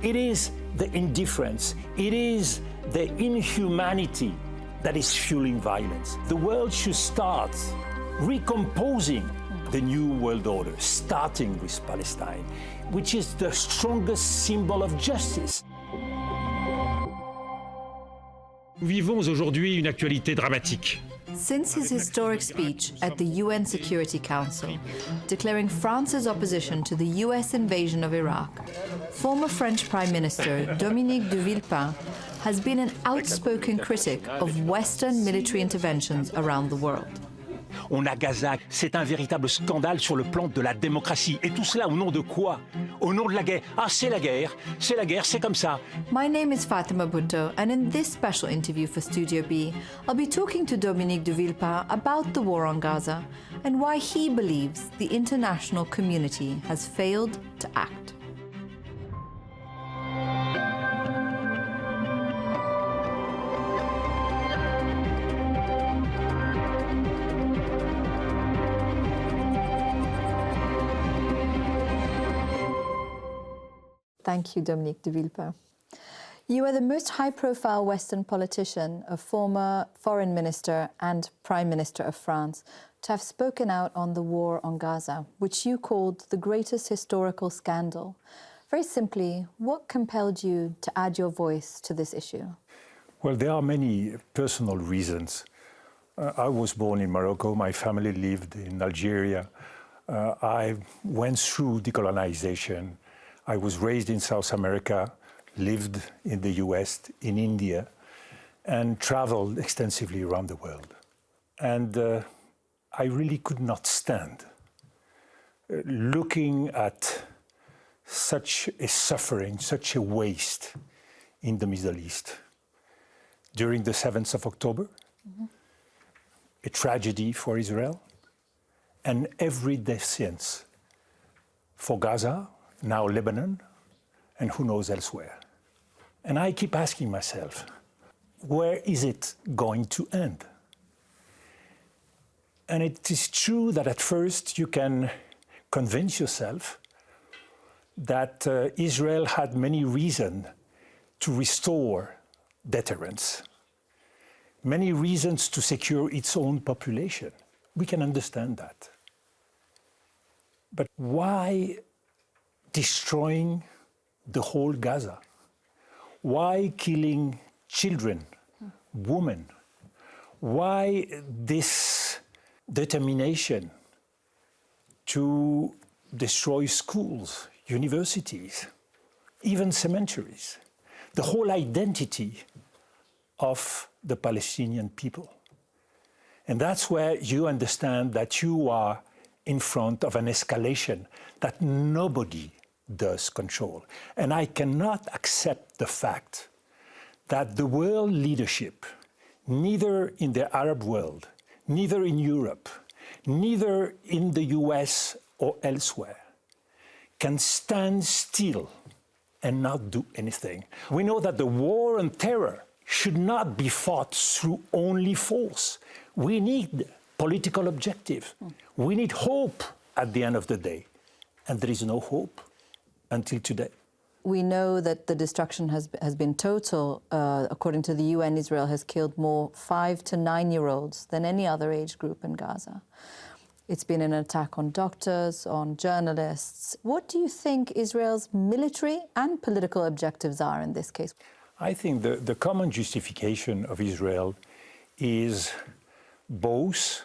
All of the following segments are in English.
It is the indifference, it is the inhumanity that is fueling violence. The world should start recomposing the new world order, starting with Palestine, which is the strongest symbol of justice. Nous vivons aujourd'hui une actualité dramatique. Since his historic speech at the UN Security Council, declaring France's opposition to the US invasion of Iraq, former French Prime Minister Dominique de Villepin has been an outspoken critic of Western military interventions around the world. On a Gaza, c'est un véritable scandale sur le plan de la démocratie. Et tout cela au nom de quoi? Au nom de la guerre. Ah, c'est la guerre, c'est comme ça. My name is Fatima Bhutto, and in this special interview for Studio B, I'll be talking to Dominique de Villepin about the war on Gaza and why he believes the international community has failed to act. Thank you, Dominique de Villepin. You are the most high-profile Western politician, a former foreign minister and prime minister of France, to have spoken out on the war on Gaza, which you called the greatest historical scandal. Very simply, what compelled you to add your voice to this issue? Well, there are many personal reasons. I was born in Morocco. My family lived in Algeria. I went through decolonization. I was raised in South America, lived in the US, in India, and traveled extensively around the world. And I really could not stand looking at such a suffering, such a waste in the Middle East. During the 7th of October, a tragedy for Israel, and every day since for Gaza, now Lebanon, and who knows elsewhere. And I keep asking myself, where is it going to end? And it is true that at first you can convince yourself that Israel had many reasons to restore deterrence, many reasons to secure its own population. We can understand that. But why destroying the whole Gaza? Why killing children, women? Why this determination to destroy schools, universities, even cemeteries, the whole identity of the Palestinian people? And that's where you understand that you are in front of an escalation that nobody does control. And I cannot accept the fact that the world leadership, neither in the Arab world, neither in Europe, neither in the US or elsewhere, can stand still and not do anything. We know that the war on terror should not be fought through only force. We need political objective. We need hope at the end of the day. And there is no hope until today. We know that the destruction has been total. According to the UN, Israel has killed more 5 to 9-year-olds than any other age group in Gaza. It's been an attack on doctors, on journalists. What do you think Israel's military and political objectives are in this case? I think the common justification of Israel is both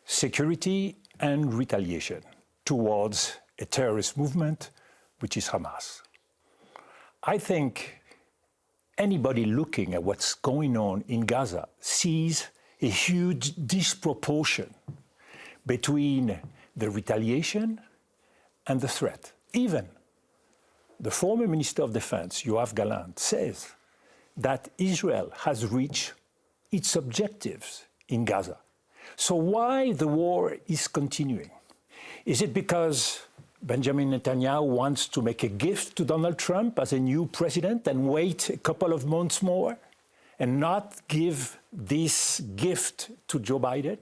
security and retaliation towards a terrorist movement, which is Hamas. I think anybody looking at what's going on in Gaza sees a huge disproportion between the retaliation and the threat. Even the former Minister of Defense, Yoav Gallant, says that Israel has reached its objectives in Gaza. So why the war is continuing? Is it because Benjamin Netanyahu wants to make a gift to Donald Trump as a new president and wait a couple of months more and not give this gift to Joe Biden?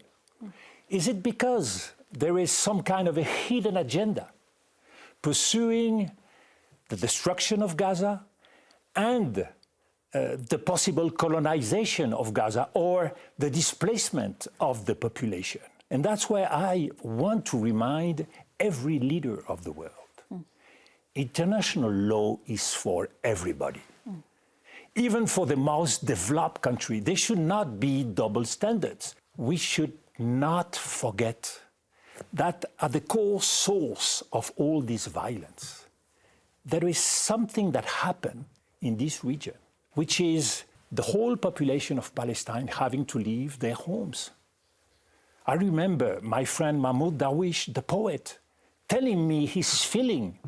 Is it because there is some kind of a hidden agenda pursuing the destruction of Gaza and the possible colonization of Gaza or the displacement of the population. And that's why I want to remind every leader of the world. International law is for everybody. Even for the most developed country, there should not be double standards. We should not forget that at the core source of all this violence, there is something that happened in this region, which is the whole population of Palestine having to leave their homes. I remember my friend Mahmoud Darwish, the poet, telling me his feeling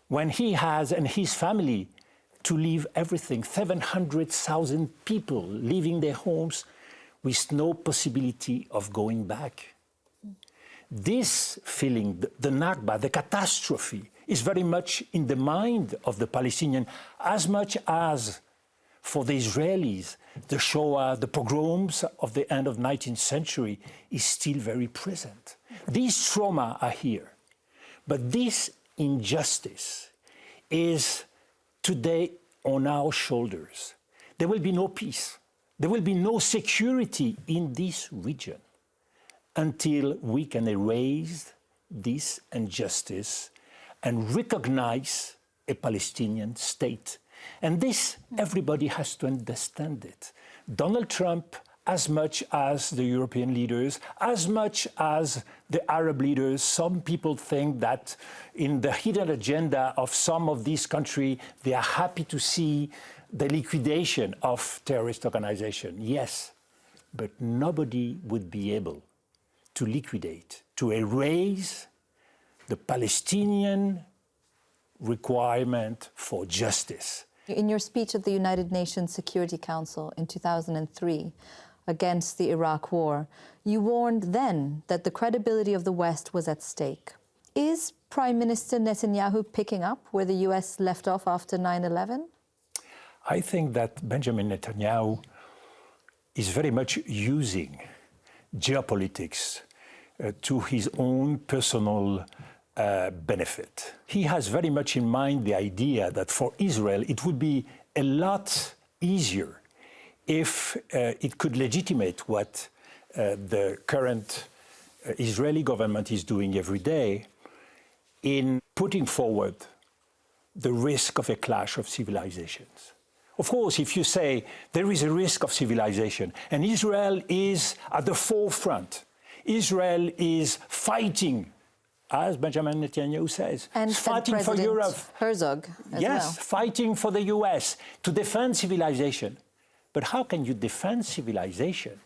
when he has and his family to leave everything, 700,000 people leaving their homes with no possibility of going back. This feeling, the Nakba, the catastrophe, is very much in the mind of the Palestinian, as much as for the Israelis, the Shoah, the pogroms of the end of the 19th century is still very present. These trauma are here, but this injustice is today on our shoulders. There will be no peace. There will be no security in this region until we can erase this injustice and recognize a Palestinian state. And this, everybody has to understand it. Donald Trump, as much as the European leaders, as much as the Arab leaders, some people think that in the hidden agenda of some of these countries, they are happy to see the liquidation of terrorist organizations. Yes, but nobody would be able to liquidate, to erase the Palestinian requirement for justice. In your speech at the United Nations Security Council in 2003 against the Iraq War, you warned then that the credibility of the West was at stake. Is Prime Minister Netanyahu picking up where the US left off after 9/11? I think that Benjamin Netanyahu is very much using geopolitics to his own personal benefit. He has very much in mind the idea that for Israel it would be a lot easier if it could legitimate what the current Israeli government is doing every day in putting forward the risk of a clash of civilizations. Of course, if you say there is a risk of civilization and Israel is at the forefront, Israel is fighting, as Benjamin Netanyahu says, and fighting for Europe. Herzog as yes, well. Fighting for the US to defend civilization. But how can you defend civilization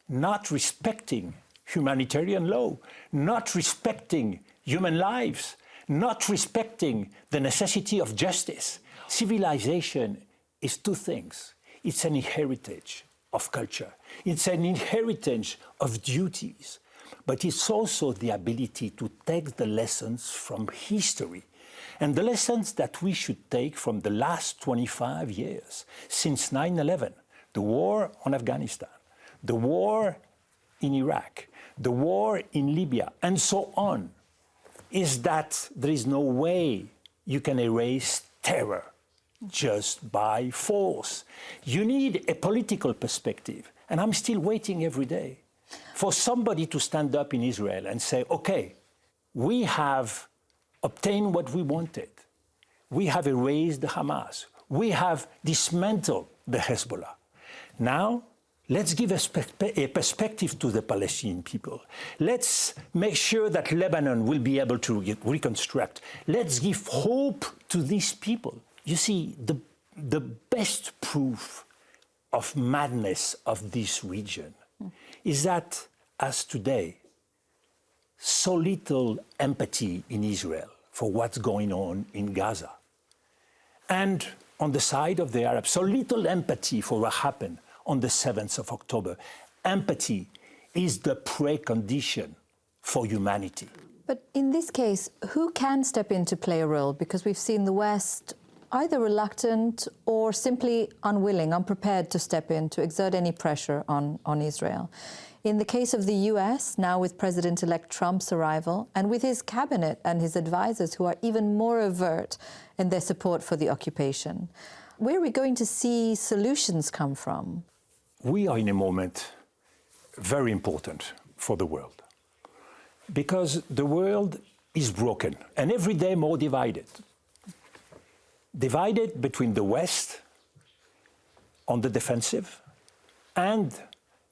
not respecting humanitarian law, not respecting human lives, not respecting the necessity of justice? Civilization is two things. It's an inheritance of culture. It's an inheritance of duties. But it's also the ability to take the lessons from history. And the lessons that we should take from the last 25 years, since 9/11, the war on Afghanistan, the war in Iraq, the war in Libya, and so on, is that there is no way you can erase terror just by force. You need a political perspective. And I'm still waiting every day for somebody to stand up in Israel and say, okay, we have obtained what we wanted. We have erased the Hamas. We have dismantled the Hezbollah. Now, let's give a perspective to the Palestinian people. Let's make sure that Lebanon will be able to reconstruct. Let's give hope to these people. You see, the best proof of madness of this region is that, as today, so little empathy in Israel for what's going on in Gaza. And on the side of the Arabs, so little empathy for what happened on the 7th of October. Empathy is the precondition for humanity. But in this case, who can step in to play a role? Because we've seen the West either reluctant or simply unwilling, unprepared to step in to exert any pressure on Israel. In the case of the US, now with President-elect Trump's arrival, and with his cabinet and his advisors who are even more overt in their support for the occupation, where are we going to see solutions come from? We are in a moment very important for the world, because the world is broken and every day more divided. Divided between the West on the defensive and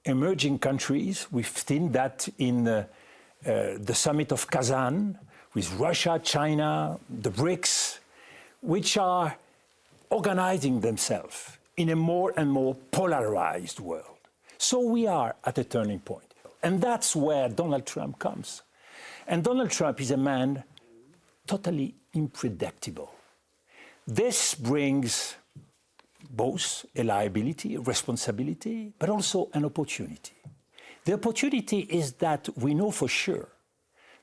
emerging countries. We've seen that in the summit of Kazan with Russia, China, the BRICS, which are organizing themselves in a more and more polarized world. So we are at a turning point. And that's where Donald Trump comes. And Donald Trump is a man totally unpredictable. This brings both a liability, a responsibility, but also an opportunity. The opportunity is that we know for sure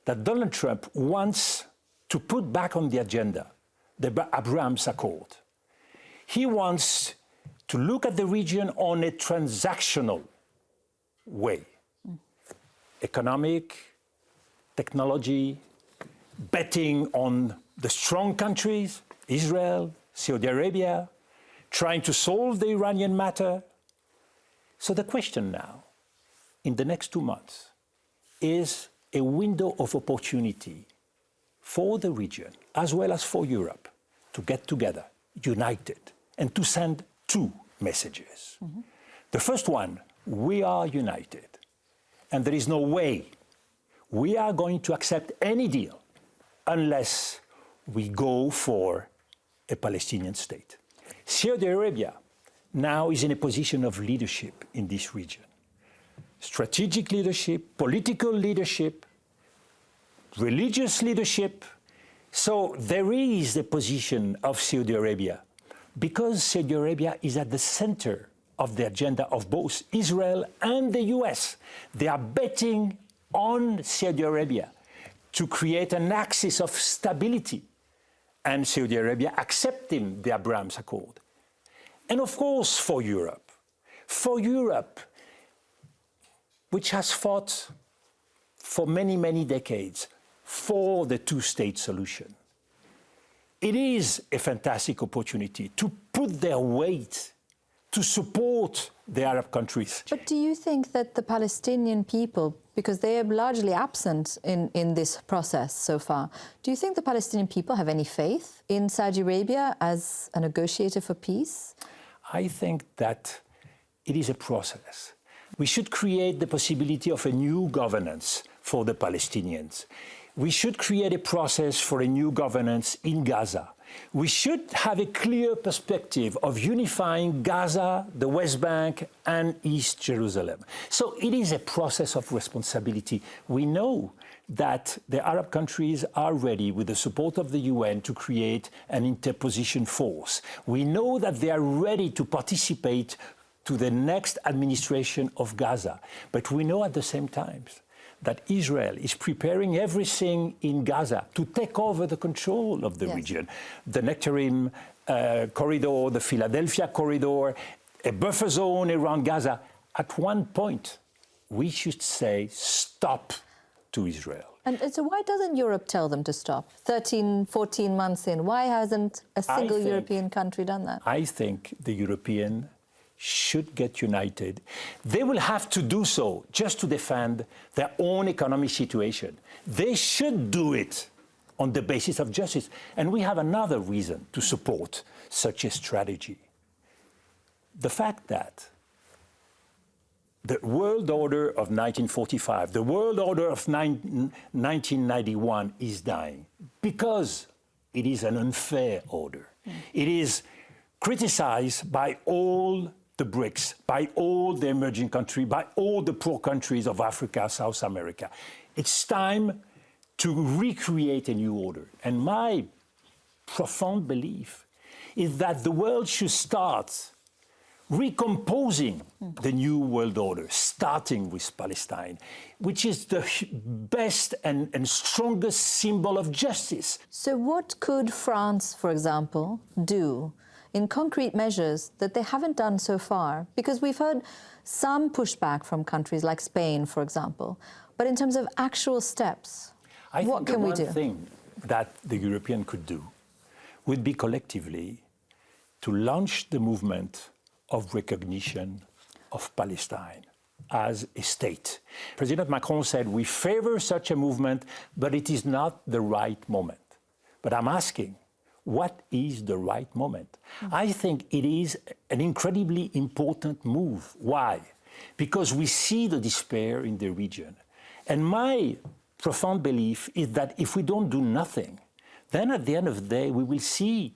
that Donald Trump wants to put back on the agenda the Abraham Accord. He wants to look at the region on a transactional way. Economic, technology, betting on the strong countries, Israel, Saudi Arabia, trying to solve the Iranian matter. So the question now, in the next 2 months, is a window of opportunity for the region, as well as for Europe, to get together, united, and to send two messages. Mm-hmm. The first one, we are united, and there is no way we are going to accept any deal unless we go for a Palestinian state. Saudi Arabia now is in a position of leadership in this region. Strategic leadership, political leadership, religious leadership. So there is a position of Saudi Arabia because Saudi Arabia is at the center of the agenda of both Israel and the US. They are betting on Saudi Arabia to create an axis of stability, and Saudi Arabia accepting the Abraham Accord. And of course for Europe, which has fought for many, many decades for the two-state solution, it is a fantastic opportunity to put their weight to support the Arab countries. But do you think that the Palestinian people, because they are largely absent in this process so far, do you think the Palestinian people have any faith in Saudi Arabia as a negotiator for peace? I think that it is a process. We should create the possibility of a new governance for the Palestinians. We should create a process for a new governance in Gaza. We should have a clear perspective of unifying Gaza, the West Bank, and East Jerusalem. So it is a process of responsibility. We know that the Arab countries are ready, with the support of the UN, to create an interposition force. We know that they are ready to participate to the next administration of Gaza. But we know at the same time that Israel is preparing everything in Gaza to take over the control of the region. The Nectarim corridor, the Philadelphia corridor, a buffer zone around Gaza. At one point, we should say stop to Israel. And so why doesn't Europe tell them to stop? 13, 14 months in, why hasn't a single European country done that? I think the European should get united. They will have to do so just to defend their own economic situation. They should do it on the basis of justice. And we have another reason to support such a strategy. The fact that the world order of 1945, the world order of 1991 is dying because it is an unfair order. It is criticized by all the BRICS, by all the emerging countries, by all the poor countries of Africa, South America. It's time to recreate a new order. And my profound belief is that the world should start recomposing the new world order, starting with Palestine, which is the best and strongest symbol of justice. So what could France, for example, do in concrete measures that they haven't done so far? Because we've heard some pushback from countries like Spain, for example, but in terms of actual steps, what can we do? I think the one thing that the European could do would be collectively to launch the movement of recognition of Palestine as a state. President Macron said, we favor such a movement, but it is not the right moment. But I'm asking, what is the right moment? I think it is an incredibly important move. Why? Because we see the despair in the region. And my profound belief is that if we don't do nothing, then at the end of the day, we will see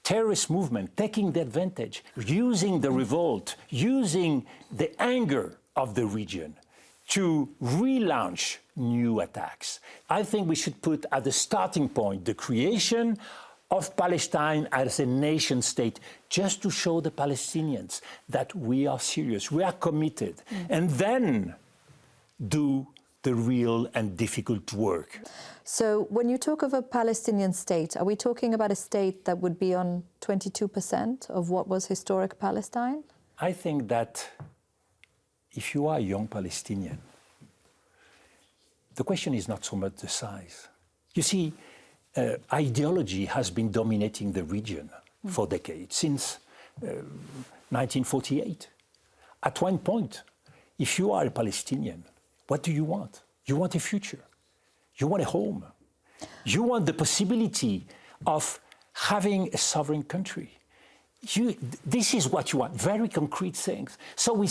terrorist movement taking the advantage, using the revolt, using the anger of the region to relaunch new attacks. I think we should put at the starting point the creation of Palestine as a nation state, just to show the Palestinians that we are serious, we are committed, and then do the real and difficult work. So when you talk of a Palestinian state, are we talking about a state that would be on 22% of what was historic Palestine? I think that if you are a young Palestinian, the question is not so much the size. You see, ideology has been dominating the region for decades, since 1948. At one point, if you are a Palestinian, what do you want? You want a future. You want a home. You want the possibility of having a sovereign country. This is what you want, very concrete things. So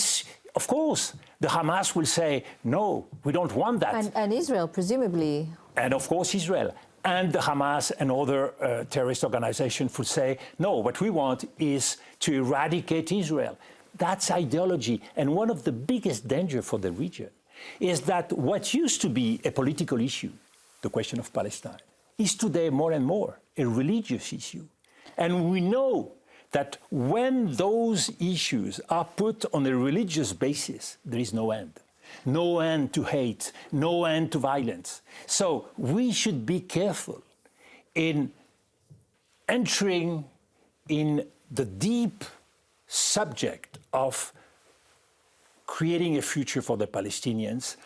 of course, the Hamas will say, no, we don't want that. And Israel, presumably. And of course, Israel. And the Hamas and other terrorist organizations would say, no, what we want is to eradicate Israel. That's ideology. And one of the biggest dangers for the region is that what used to be a political issue, the question of Palestine, is today more and more a religious issue. And we know that when those issues are put on a religious basis, there is no end. No end to hate, no end to violence. So we should be careful in entering in the deep subject of creating a future for the Palestinians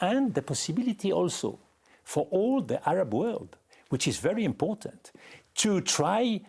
and the possibility also for all the Arab world, which is very important, to try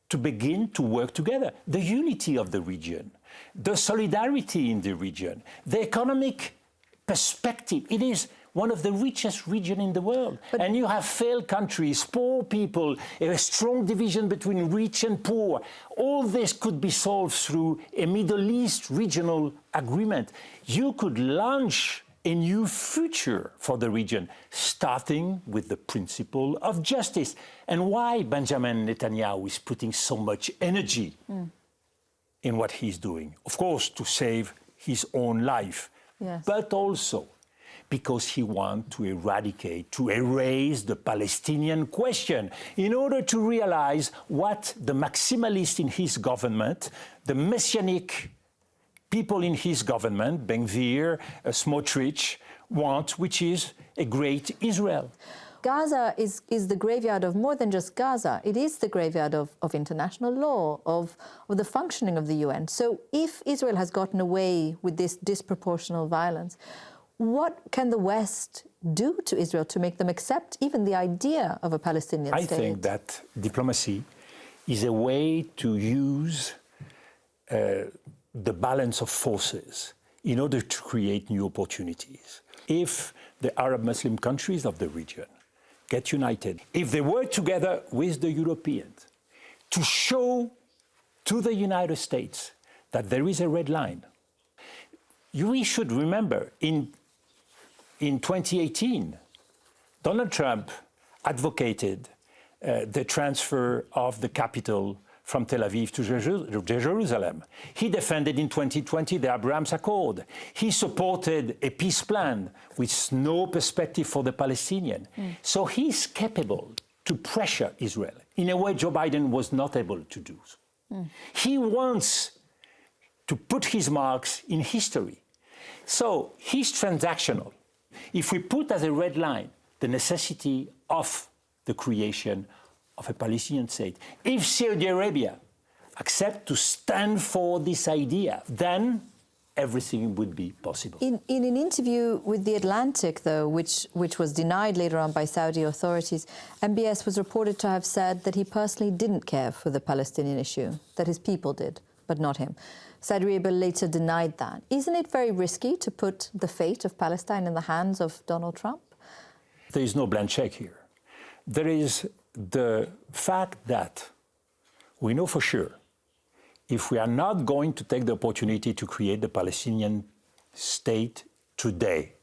to begin to work together. The unity of the region, the solidarity in the region, the economic perspective. It is one of the richest regions in the world. And you have failed countries, poor people, a strong division between rich and poor. All this could be solved through a Middle East regional agreement. You could launch a new future for the region, starting with the principle of justice. And why Benjamin Netanyahu is putting so much energy in what he's doing? Of course, to save his own life, but also because he wants to eradicate, to erase the Palestinian question in order to realize what the maximalists in his government, the messianic people in his government, Ben-Gvir, Smotrich, want, which is a great Israel. Gaza is the graveyard of more than just Gaza. It is the graveyard of international law, of the functioning of the UN. So if Israel has gotten away with this disproportional violence, what can the West do to Israel to make them accept even the idea of a Palestinian state? I think that diplomacy is a way to use the balance of forces in order to create new opportunities. If the Arab Muslim countries of the region get united, if they work together with the Europeans to show to the United States that there is a red line. We should remember in 2018, Donald Trump advocated the transfer of the capital from Tel Aviv to Jerusalem. He defended in 2020 the Abraham Accord. He supported a peace plan with no perspective for the Palestinians. So he's capable to pressure Israel in a way Joe Biden was not able to do. He wants to put his marks in history. So he's transactional. If we put as a red line the necessity of the creation of a Palestinian state, if Saudi Arabia accepts to stand for this idea, then everything would be possible. In an interview with The Atlantic, though, which was denied later on by Saudi authorities, MBS was reported to have said that he personally didn't care for the Palestinian issue, that his people did, but not him. Saudi Arabia later denied that. Isn't it very risky to put the fate of Palestine in the hands of Donald Trump? There is no blank check here. There is the fact that we know for sure if we are not going to take the opportunity to create the Palestinian state today,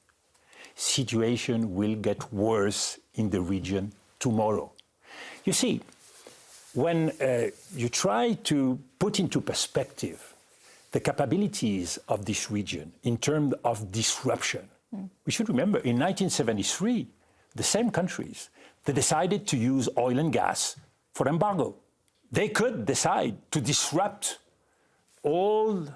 situation will get worse in the region tomorrow. You see, when you try to put into perspective the capabilities of this region in terms of disruption, we should remember in 1973, the same countries, they decided to use oil and gas for embargo. They could decide to disrupt all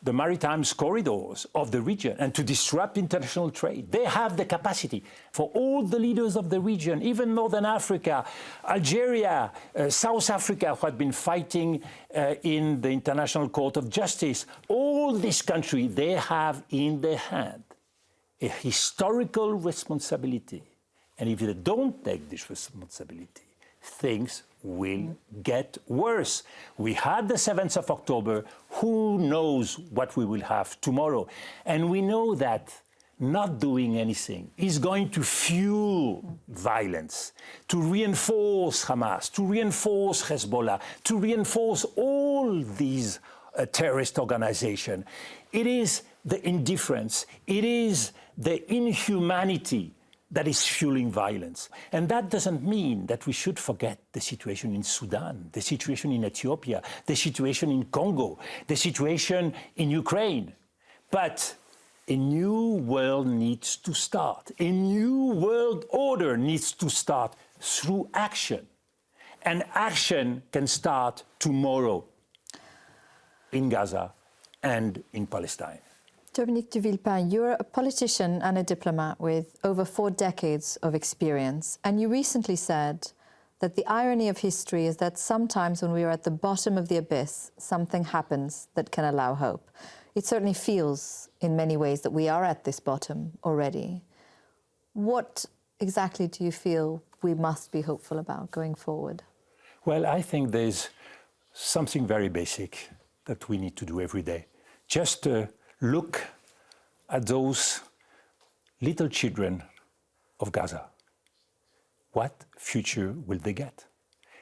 the maritime corridors of the region and to disrupt international trade. They have the capacity. For all the leaders of the region, even Northern Africa, Algeria, South Africa, who had been fighting in the International Court of Justice, all these countries, they have in their hand a historical responsibility. And if they don't take this responsibility, things will get worse. We had the 7th of October. Who knows what we will have tomorrow? And we know that not doing anything is going to fuel violence, to reinforce Hamas, to reinforce Hezbollah, to reinforce all these terrorist organizations. It is the indifference, it is the inhumanity that is fueling violence. And that doesn't mean that we should forget the situation in Sudan, the situation in Ethiopia, the situation in Congo, the situation in Ukraine. But a new world needs to start. A new world order needs to start through action. And action can start tomorrow in Gaza and in Palestine. Dominique de Villepin, you're a politician and a diplomat with over 4 decades of experience, and you recently said that the irony of history is that sometimes when we are at the bottom of the abyss, something happens that can allow hope. It certainly feels in many ways that we are at this bottom already. What exactly do you feel we must be hopeful about going forward? Well, I think there's something very basic that we need to do every day. Just look at those little children of Gaza. What future will they get?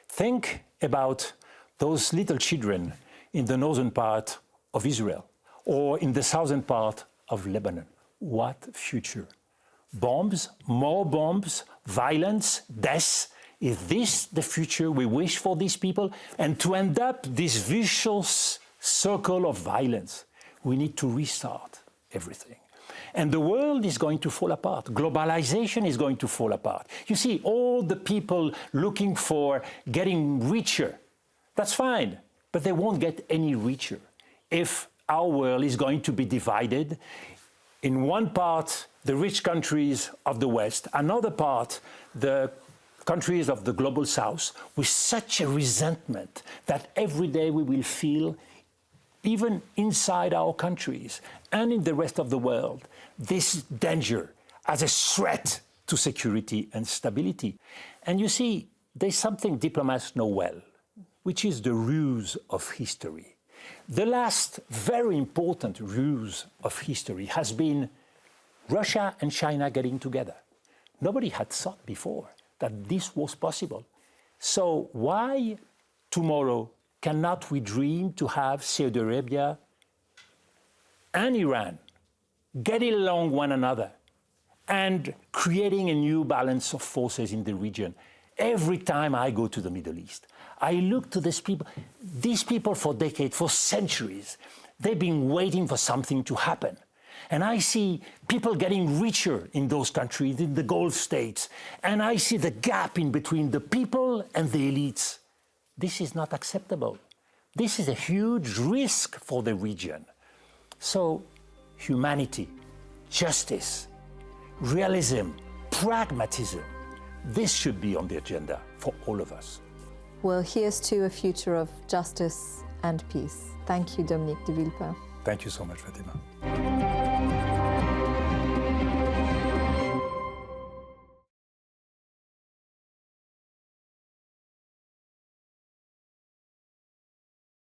Think about those little children in the northern part of Israel or in the southern part of Lebanon. What future? Bombs, more bombs, violence, death. Is this the future we wish for these people? And to end up this vicious circle of violence, we need to restart everything. And the world is going to fall apart. Globalization is going to fall apart. You see, all the people looking for getting richer, that's fine, but they won't get any richer if our world is going to be divided. In one part, the rich countries of the West, another part, the countries of the global South, with such a resentment that every day we will feel, even inside our countries and in the rest of the world, this danger as a threat to security and stability. And you see, there's something diplomats know well, which is the ruse of history. The last very important ruse of history has been Russia and China getting together. Nobody had thought before that this was possible. So why tomorrow cannot we dream to have Saudi Arabia and Iran getting along one another and creating a new balance of forces in the region? Every time I go to the Middle East, I look to these people for decades, for centuries, they've been waiting for something to happen. And I see people getting richer in those countries, in the Gulf states, and I see the gap in between the people and the elites. This is not acceptable. This is a huge risk for the region. So humanity, justice, realism, pragmatism, this should be on the agenda for all of us. Well, here's to a future of justice and peace. Thank you, Dominique de Villepin. Thank you so much, Fatima.